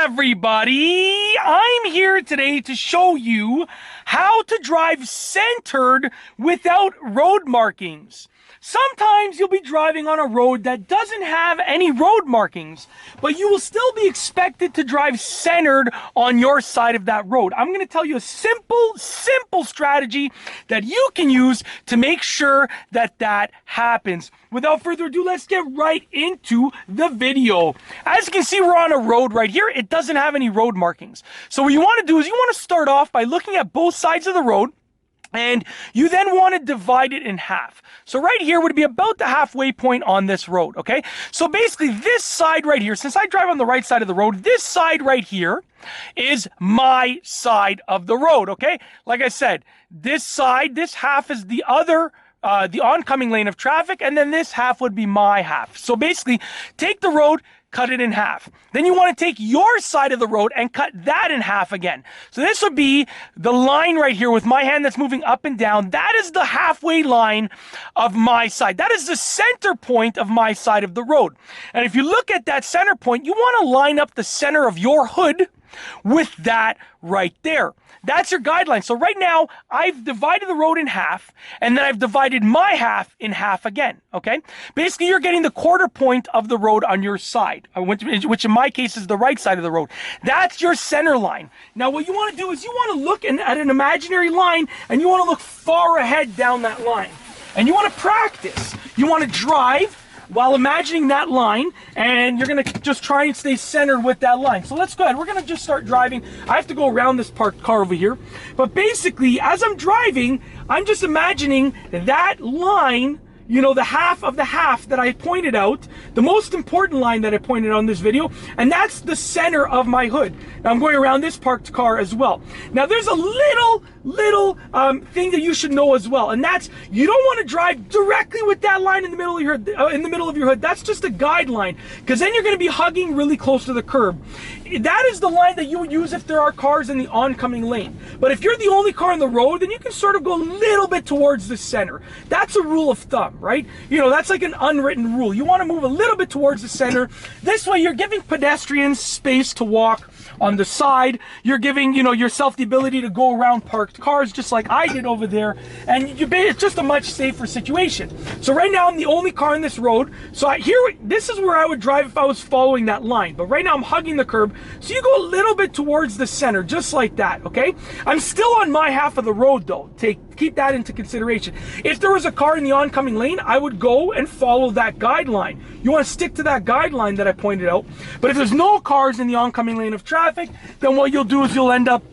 everybody? I'm here today to show you how to drive centered without road markings. Sometimes you'll be driving on a road that doesn't have any road markings, but you will still be expected to drive centered on your side of that road. I'm going to tell you a simple strategy that you can use to make sure that that happens. Without further ado, let's get right into the video. As you can see, we're on a road right here. It doesn't have any road markings. So what you want to do is you want to start off by looking at both sides of the road, and you then want to divide it in half. So right here would be about the halfway point on this road, okay? So basically this side right here, since I drive on the right side of the road, this side right here is my side of the road, okay? Like I said, this side, this half is the other the oncoming lane of traffic, and then this half would be my half. So basically, take the road, cut it in half. Then you want to take your side of the road and cut that in half again. So this would be the line right here with my hand that's moving up and down. That is the halfway line of my side. That is the center point of my side of the road. And if you look at that center point, you want to line up the center of your hood with that right there. That's your guideline. So right now, I've divided the road in half, and then I've divided my half in half again, okay? Basically, you're getting the quarter point of the road on your side, which in my case is the right side of the road. That's your center line. Now, what you want to do is you want to look at an imaginary line, and you want to look far ahead down that line. And you want to practice. You want to drive while imagining that line, and you're going to just try and stay centered with that line. So let's go ahead. We're going to just start driving. I have to go around this parked car over here. But basically, as I'm driving, I'm just imagining that line, you know, the half of the half that I pointed out, the most important line that I pointed out in this video, and that's the center of my hood. Now I'm going around this parked car as well. Now there's a little thing that you should know as well, and that's you don't want to drive directly with that line in the middle of your hood. That's just a guideline, because then you're going to be hugging really close to the curb. That is the line that you would use if there are cars in the oncoming lane. But if you're the only car on the road, then you can sort of go a little bit towards the center. That's a rule of thumb, right? You know, that's like an unwritten rule. You want to move a little bit towards the center. This way you're giving pedestrians space to walk on the side. You're giving, you know, yourself the ability to go around parked cars just like I did over there, and it's just a much safer situation. So right now I'm the only car on this road, so this is where I would drive if I was following that line. But right now I'm hugging the curb, so you go a little bit towards the center, just like that, okay? I'm still on my half of the road though. Keep that into consideration. If there was a car in the oncoming lane, I would go and follow that guideline. You want to stick to that guideline that I pointed out. But if there's no cars in the oncoming lane of traffic, then what you'll do is you'll end up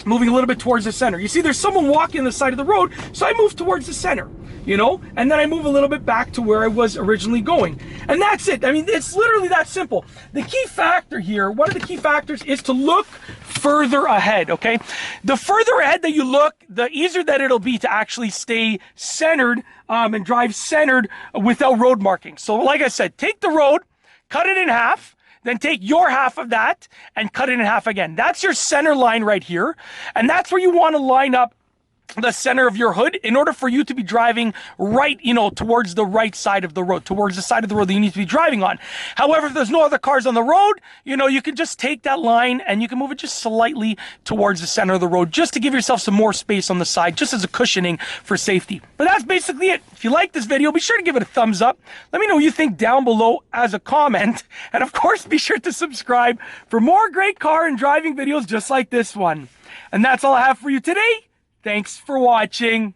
moving a little bit towards the center. You see, there's someone walking on the side of the road, so I move towards the center, you know, and then I move a little bit back to where I was originally going. And that's it. I mean, it's literally that simple. The key factor here, one of the key factors is to look further ahead, okay? The further ahead that you look, the easier that it'll be to actually stay centered and drive centered without road markings. So like I said, take the road, cut it in half, then take your half of that and cut it in half again. That's your center line right here. And that's where you want to line up the center of your hood in order for you to be driving right, you know, towards the right side of the road, towards the side of the road that you need to be driving on. However, if there's no other cars on the road, you know, you can just take that line and you can move it just slightly towards the center of the road just to give yourself some more space on the side, just as a cushioning for safety. But that's basically it. If you like this video, be sure to give it a thumbs up. Let me know what you think down below as a comment. And of course, be sure to subscribe for more great car and driving videos just like this one. And that's all I have for you today. Thanks for watching.